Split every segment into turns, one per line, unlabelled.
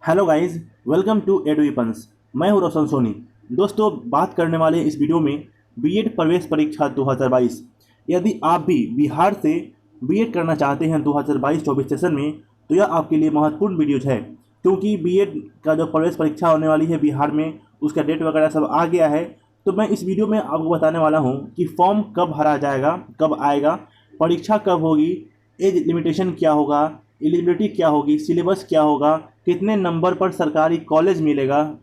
Hello guys, welcome to एडवीपन्स। मैं हूं रोशन सोनी। दोस्तों, बात करने वाले इस वीडियो में बीएड प्रवेश परीक्षा 2022। यदि आप भी बिहार से बीएड करना चाहते हैं 2022-24 सेशन में, तो यह आपके लिए महत्वपूर्ण वीडियोज है, क्योंकि बीएड का जो प्रवेश परीक्षा होने वाली है बिहार में, उसका डेट वगैरह सब आ गया है। तो मैं इस वीडियो में आपको बताने वाला हूँ कि फॉर्म कब भरा जाएगा, कब आएगा, परीक्षा कब होगी, एज लिमिटेशन क्या होगा, एलिजिबिलिटी क्या होगी, सिलेबस क्या होगा, कितने नंबर पर सरकारी कॉलेज मिलेगा,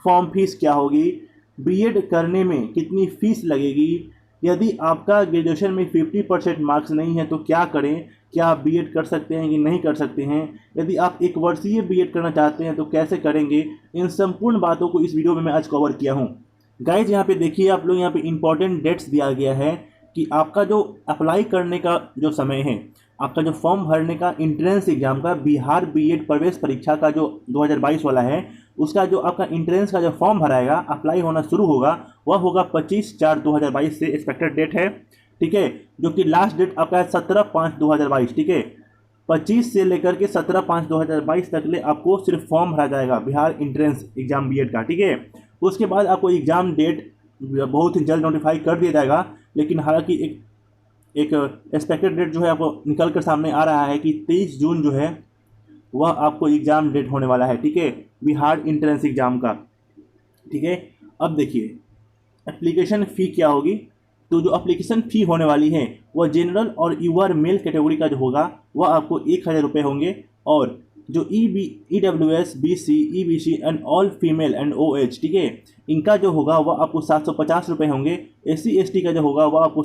फॉर्म फीस क्या होगी, बीएड करने में कितनी फीस लगेगी, यदि आपका ग्रेजुएशन में 50% मार्क्स नहीं है तो क्या करें, क्या आप बीएड कर सकते हैं कि नहीं कर सकते हैं, यदि आप एक वर्षीय बीएड करना चाहते हैं तो कैसे करेंगे, इन संपूर्ण बातों को इस वीडियो में मैं आज कवर किया हूँ। गाइज, यहाँ पे देखिए, आप लोग यहाँ पे इंपॉर्टेंट डेट्स दिया गया है कि आपका जो अप्लाई करने का जो समय है, आपका जो फॉर्म भरने का इंट्रेंस एग्जाम का, बिहार बीएड प्रवेश परीक्षा का जो 2022 वाला है, उसका जो आपका इंट्रेंस का जो फॉर्म भराएगा, अप्लाई होना शुरू होगा, वह होगा 25/4/2022 से एक्सपेक्टेड डेट है। ठीक है, जो कि लास्ट डेट आपका है 17/5/2022। ठीक है, 25 से लेकर के 17/5/2022 तक ले आपको सिर्फ फॉर्म भरा जाएगा बिहार इंट्रेंस एग्जाम बीएड का। ठीक है, उसके बाद आपको एग्जाम डेट बहुत ही जल्द नोटिफाई कर दिया जाएगा, लेकिन हालांकि एक एक एक्सपेक्टेड डेट जो है आपको निकल कर सामने आ रहा है कि 23 जून जो है वह आपको एग्ज़ाम डेट होने वाला है। ठीक है, बिहार इंट्रेंस एग्ज़ाम का। ठीक है, अब देखिए एप्लीकेशन फ़ी क्या होगी। तो जो एप्लीकेशन फ़ी होने वाली है वह जनरल और यूआर मेल कैटेगरी का जो होगा वह आपको 1000 रुपये होंगे, और जो EWS BC EBC and all female and OH, ठीक है, इनका जो होगा वह आपको 750 रुपये होंगे। SC ST का जो होगा वह आपको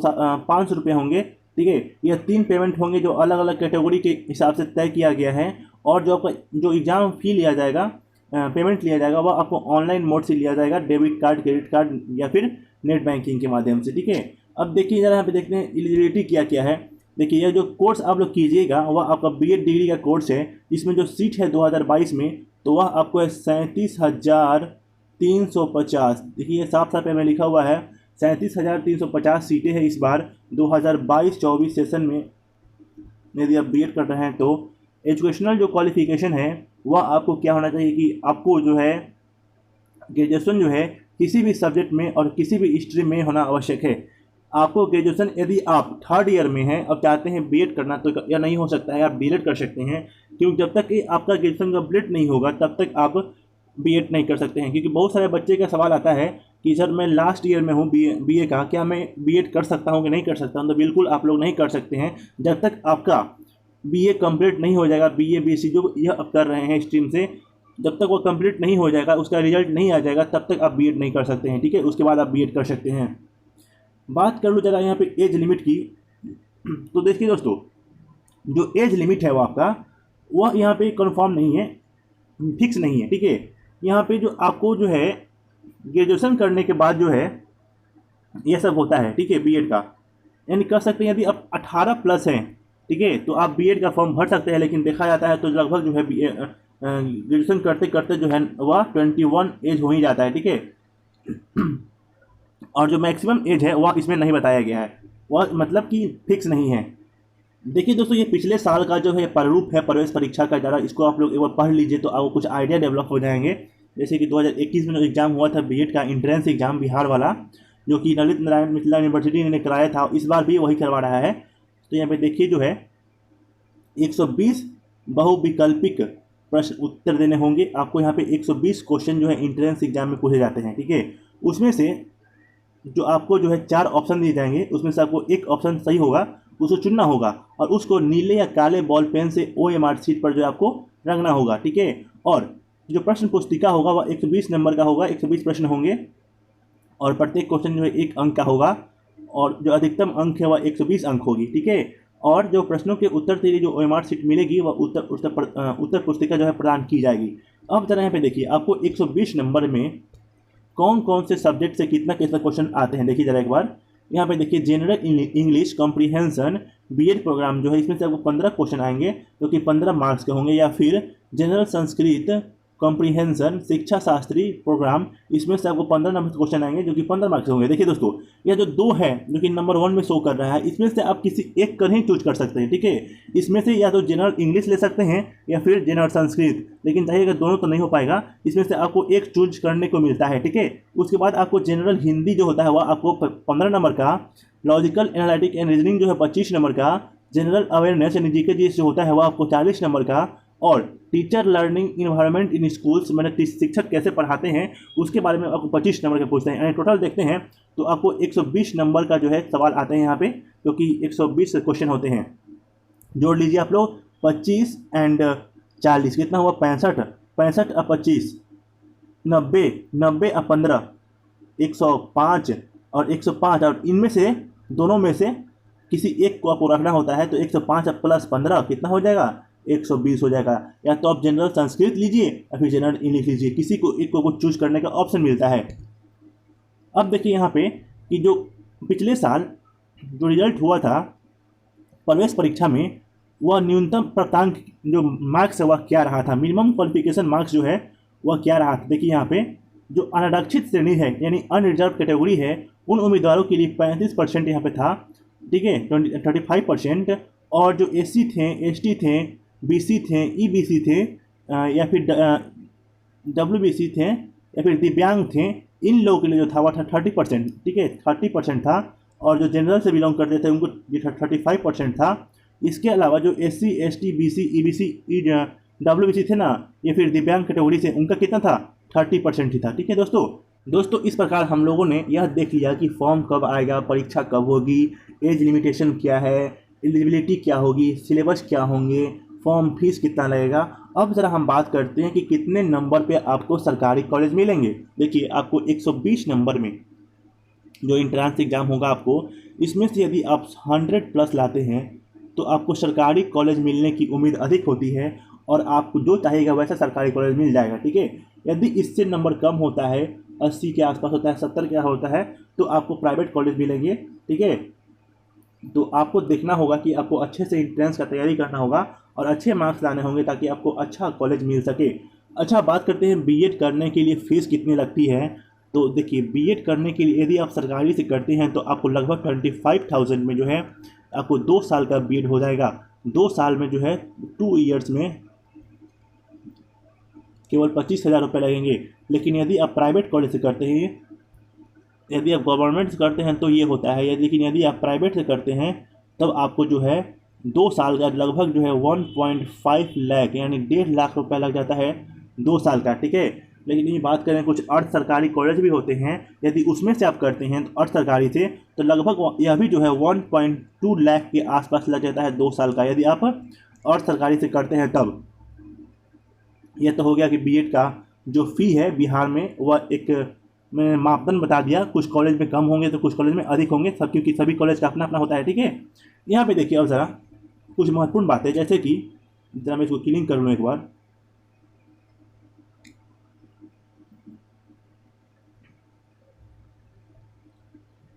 500 रुपये होंगे। ठीक है, यह 3 पेमेंट होंगे जो अलग अलग कैटेगरी के हिसाब से तय किया गया है। और जो आपका जो एग्ज़ाम फ़ी लिया जाएगा, पेमेंट लिया जाएगा, वह आपको ऑनलाइन मोड से लिया जाएगा, डेबिट कार्ड, क्रेडिट कार्ड या फिर नेट बैंकिंग के माध्यम से। ठीक है, अब देखिए ज़रा यहाँ पे देखते हैं एलिजिबिलिटी क्या क्या है। देखिए, यह जो कोर्स आप लोग कीजिएगा वह आपका बीएड डिग्री का कोर्स है। इसमें जो सीट है 2022 में, तो वह आपको है 37,350। देखिए, साफ साफ में लिखा हुआ है 37,350 सीटें हैं इस बार 2022-24 सेशन में। यदि आप बीएड कर रहे हैं तो एजुकेशनल जो क्वालिफिकेशन है वह आपको क्या होना चाहिए कि आपको जो है ग्रेजुएशन जो है किसी भी सब्जेक्ट में और किसी भी स्ट्रीम में होना आवश्यक है। आपको ग्रेजुएशन, यदि आप 3rd ईयर में हैं और चाहते हैं बीएड करना, तो यह नहीं हो सकता है, आप डीएड कर सकते हैं, क्योंकि जब तक कि आपका ग्रेजुएशन कंप्लीट नहीं होगा तब तक आप बीएड नहीं कर सकते हैं। क्योंकि बहुत सारे बच्चे का सवाल आता है कि सर मैं लास्ट ईयर में हूँ बीए का, क्या मैं बीएड कर सकता हूँ कि नहीं कर सकता हूँ। तो बिल्कुल आप लोग नहीं कर सकते हैं जब तक आपका बीए कंप्लीट नहीं हो जाएगा। बीए बीएससी जो यह आप कर रहे हैं स्ट्रीम से, जब तक वो कंप्लीट नहीं हो जाएगा, उसका रिजल्ट नहीं आ जाएगा, तब तक आप बीएड नहीं कर सकते हैं। ठीक है, उसके बाद आप बीएड कर सकते हैं। बात कर लो जरा यहाँ पे एज लिमिट की। तो देखिए दोस्तों, जो एज लिमिट है वो आपका, वह यहाँ पे कंफर्म नहीं है, फिक्स नहीं है। ठीक है, यहाँ पे जो आपको जो है ग्रेजुएशन करने के बाद जो है ये सब होता है। ठीक है, बीएड का, यानी कर सकते हैं यदि आप 18+ हैं, ठीक है, तो आप बीएड का फॉर्म भर सकते हैं। लेकिन देखा जाता है तो लगभग जो है ग्रेजुएशन करते करते जो है वह 21 एज हो ही जाता है। ठीक है, और जो मैक्सिमम एज है वह इसमें नहीं बताया गया है, वह मतलब कि फिक्स नहीं है। देखिए दोस्तों, ये पिछले साल का जो है प्रारूप है प्रवेश परीक्षा का, ज़रा इसको आप लोग एक बार पढ़ लीजिए तो आपको कुछ आइडिया डेवलप हो जाएंगे। जैसे कि 2021 में जो एग्ज़ाम हुआ था बीएड का इंट्रेंस एग्ज़ाम बिहार वाला, जो कि ललित नारायण मिथिला यूनिवर्सिटी ने कराया था, इस बार भी वही करवा रहा है। तो यहाँ पे देखिए जो है 120 बहुविकल्पिक प्रश्न उत्तर देने होंगे आपको। यहाँ पे 120 क्वेश्चन जो है इंट्रेंस एग्जाम में पूछे जाते हैं। ठीक है, उसमें से जो आपको जो है 4 ऑप्शन दिए जाएंगे, उसमें से आपको एक ऑप्शन सही होगा, उसको चुनना होगा और उसको नीले या काले बॉल पेन से OMR शीट पर जो आपको रंगना होगा। ठीक है, और जो प्रश्न पुस्तिका होगा वह 120 नंबर का होगा, 120 प्रश्न होंगे और प्रत्येक क्वेश्चन जो है 1 अंक का होगा, और जो अधिकतम अंक है वह 120 अंक होगी। ठीक है, और जो प्रश्नों के उत्तर के लिए जो OMR शीट मिलेगी वह उत्तर पुस्तिका जो है प्रदान की जाएगी। अब जरा यहाँ पे देखिए, आपको 120 नंबर में कौन कौन से सब्जेक्ट से कितना कितना क्वेश्चन आते हैं। देखिए जरा एक बार यहाँ पे देखिए, general English comprehension BEd program जो है, इसमें से आपको 15 क्वेश्चन आएंगे जो कि 15 मार्क्स के होंगे, या फिर जनरल संस्कृत कॉम्प्रिहेंशन शिक्षा शास्त्री प्रोग्राम, इसमें से आपको 15 नंबर क्वेश्चन आएंगे जो कि 15 मार्क्स होंगे। देखिए दोस्तों, यह जो 2 है जो कि नंबर 1 में शो कर रहा है, इसमें से आप किसी एक कर ही चूज कर सकते हैं, ठीक है। इसमें से या तो जनरल इंग्लिश ले सकते हैं या फिर जनरल संस्कृत, लेकिन चाहिएगा दोनों तो नहीं हो पाएगा, इसमें से आपको एक चूज करने को मिलता है, ठीक है। उसके बाद आपको जनरल हिंदी जो होता है वह आपको 15 नंबर का, लॉजिकल एनालिटिक एंड रीजनिंग जो है 25 नंबर का, जनरल अवेयरनेस यानी जीके जीएस जो होता है वह आपको 40 नंबर का, और टीचर लर्निंग इन्वायरमेंट इन स्कूल्स, मैंने शिक्षक कैसे पढ़ाते हैं उसके बारे में आपको 25 नंबर के पूछते हैं। यानी टोटल देखते हैं तो आपको 120 नंबर का जो है सवाल आते हैं यहाँ पे, क्योंकि 120 क्वेश्चन होते हैं। जोड़ लीजिए आप लोग 25 एंड 40 कितना हुआ 65, 65 और 25 90, 90 और 15 105 और 105, और इनमें से दोनों में से किसी एक को आपको रखना होता है, तो 105 प्लस 15 कितना हो जाएगा 120 हो जाएगा। या तो आप जनरल संस्कृत लीजिए या फिर जनरल इंग्लिश लीजिए, किसी को एक को चूज करने का ऑप्शन मिलता है। अब देखिए यहाँ पे कि जो पिछले साल जो रिजल्ट हुआ था प्रवेश परीक्षा में, वह न्यूनतम प्राप्तांक जो मार्क्स है वह क्या रहा था, मिनिमम क्वालिफिकेशन मार्क्स जो है वह क्या रहा था। देखिए यहाँ पे जो अनारक्षित श्रेणी है यानी अनरिजर्व कैटेगरी है, उन उम्मीदवारों के लिए 35% यहाँ पे था, ठीक है, 35%, और जो एससी थे, एसटी थे, बीसी थे, ईबीसी थे, या फिर डब्ल्यूबीसी थे, या फिर दिव्यांग थे, इन लोगों के लिए जो था वह था 30%, ठीक है, 30% था। और जो जनरल से बिलोंग करते थे उनको 35% था। इसके अलावा जो SC, ST, BC, EBC, WBC थे ना, या फिर दिव्यांग कैटेगरी से, उनका कितना था 30% ही था, ठीक है दोस्तों इस प्रकार हम लोगों ने यह देख लिया कि फॉर्म कब आएगा, परीक्षा कब होगी, एज लिमिटेशन क्या है, एलिजिबिलिटी क्या होगी, सिलेबस क्या होंगे, फॉर्म फीस कितना लगेगा। अब ज़रा हम बात करते हैं कि कितने नंबर पे आपको सरकारी कॉलेज मिलेंगे। देखिए आपको 120 नंबर में जो इंट्रांस एग्ज़ाम होगा आपको, इसमें से यदि आप 100 प्लस लाते हैं तो आपको सरकारी कॉलेज मिलने की उम्मीद अधिक होती है, और आपको जो चाहेगा वैसा सरकारी कॉलेज मिल जाएगा, ठीक है। यदि इससे नंबर कम होता है, 80 के आसपास होता है, 70 के होता है, तो आपको प्राइवेट कॉलेज मिलेंगे, ठीक है। तो आपको देखना होगा कि आपको अच्छे से एंट्रेंस का तैयारी करना होगा और अच्छे मार्क्स लाने होंगे ताकि आपको अच्छा कॉलेज मिल सके। अच्छा, बात करते हैं बीएड करने के लिए फ़ीस कितनी लगती है। तो देखिए बीएड करने के लिए यदि आप सरकारी से करते हैं तो आपको लगभग 25,000 में जो है आपको 2 साल का बीएड हो जाएगा। 2 साल में जो है 2 ईयर्स में केवल 25,000 रुपये लगेंगे। लेकिन यदि आप प्राइवेट कॉलेज से करते हैं, यदि आप गवर्नमेंट से करते हैं तो ये होता है, लेकिन यदि आप प्राइवेट से करते हैं तब आपको जो है 2 साल का लगभग जो है 1.5 लाख यानी 1.5 लाख रुपये लग जाता है 2 साल का, ठीक है। लेकिन ये बात करें कुछ अर्ध सरकारी कॉलेज भी होते हैं, यदि उसमें से आप करते हैं तो अर्ध सरकारी से, तो लगभग यह भी जो है 1.2 लाख के आसपास लग जाता है 2 साल का, यदि आप अर्ध सरकारी से करते हैं तब। यह तो हो गया कि बीएड का जो फ़ी है बिहार में, वह एक मैं मापदंड बता दिया, कुछ कॉलेज में कम होंगे तो कुछ कॉलेज में अधिक होंगे, सब क्योंकि सभी कॉलेज का अपना अपना होता है, ठीक है। यहाँ पे देखिए अब ज़रा कुछ महत्वपूर्ण बातें, जैसे कि ज़रा मैं इसको क्लीन कर लूँ एक बार।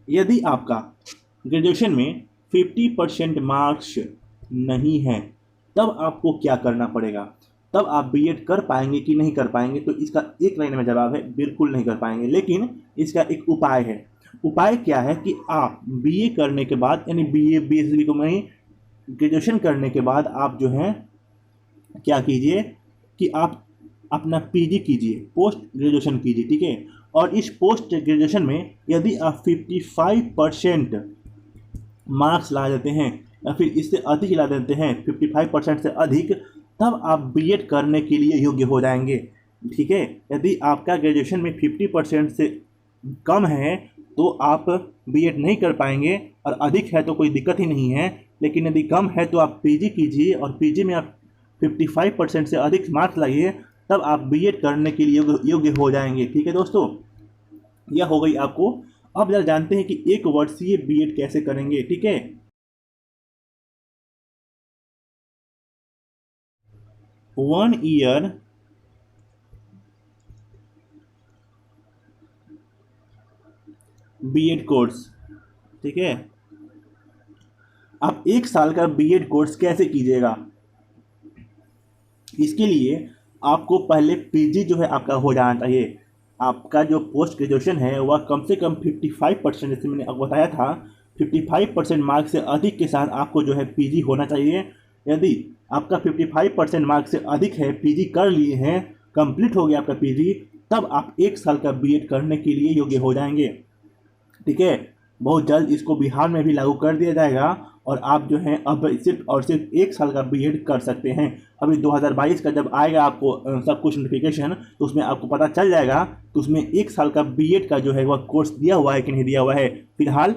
यदि आपका ग्रेजुएशन में 50% मार्क्स नहीं है तब आपको क्या करना पड़ेगा, तब आप बीएड कर पाएंगे कि नहीं कर पाएंगे। तो इसका एक लाइन में जवाब है बिल्कुल नहीं कर पाएंगे। लेकिन इसका एक उपाय है। उपाय क्या है कि आप बीए करने के बाद यानी बीए बीएससी को नहीं, ग्रेजुएशन करने के बाद आप जो है क्या कीजिए कि आप अपना पीजी कीजिए, पोस्ट ग्रेजुएशन कीजिए, ठीक है। और इस पोस्ट ग्रेजुएशन में यदि आप 55% मार्क्स ला देते हैं या फिर इससे अधिक ला देते हैं, 55% से अधिक, तब आप बीएड करने के लिए योग्य हो जाएंगे, ठीक है। यदि आपका ग्रेजुएशन में 50% से कम है तो आप बीएड नहीं कर पाएंगे, और अधिक है तो कोई दिक्कत ही नहीं है। लेकिन यदि कम है तो आप पीजी कीजिए, और पीजी में आप 55% से अधिक मार्क्स लाइए, तब आप बीएड करने के लिए योग्य हो जाएंगे, ठीक है दोस्तों। यह हो गई आपको। अब जरा जानते हैं कि 1 वर्षीय बीएड कैसे करेंगे, ठीक है। 1 ईयर बीएड कोर्स, ठीक है। आप 1 साल का बीएड कोर्स कैसे कीजिएगा, इसके लिए आपको पहले पीजी जो है आपका हो जाना चाहिए। आपका जो पोस्ट ग्रेजुएशन है वह कम से कम 55%, जैसे मैंने आपको बताया था, 55% मार्क्स से अधिक के साथ आपको जो है पीजी होना चाहिए। यदि आपका 55% मार्क्स से अधिक है, पीजी कर लिए हैं, कंप्लीट हो गया आपका पीजी, तब आप 1 साल का बीएड करने के लिए योग्य हो जाएंगे। ठीक है, बहुत जल्द इसको बिहार में भी लागू कर दिया जाएगा और आप जो है अब सिर्फ और सिर्फ 1 साल का बीएड कर सकते हैं। अभी 2022 का जब आएगा आपको सब कुछ नोटिफिकेशन, तो उसमें आपको पता चल जाएगा कि उसमें 1 साल का बीएड का जो है वह कोर्स दिया हुआ है कि नहीं दिया हुआ है। फिलहाल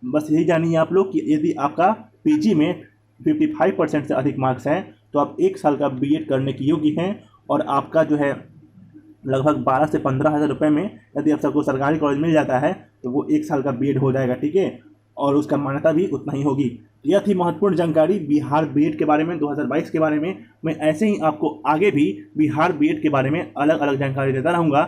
बस यही जानिए आप लोग कि यदि आपका पीजी में 55% से अधिक मार्क्स हैं तो आप 1 साल का बीएड करने के योग्य हैं और आपका जो है लगभग 12 से 15 हज़ार रुपये में यदि आप सबको सरकारी कॉलेज मिल जाता है तो वो 1 साल का बीएड हो जाएगा। ठीक है, और उसका मान्यता भी उतना ही होगी। यह थी महत्वपूर्ण जानकारी बिहार बीएड के बारे में 2022 के बारे में। मैं ऐसे ही आपको आगे भी बिहार बीएड के बारे में अलग अलग जानकारी देता रहूँगा।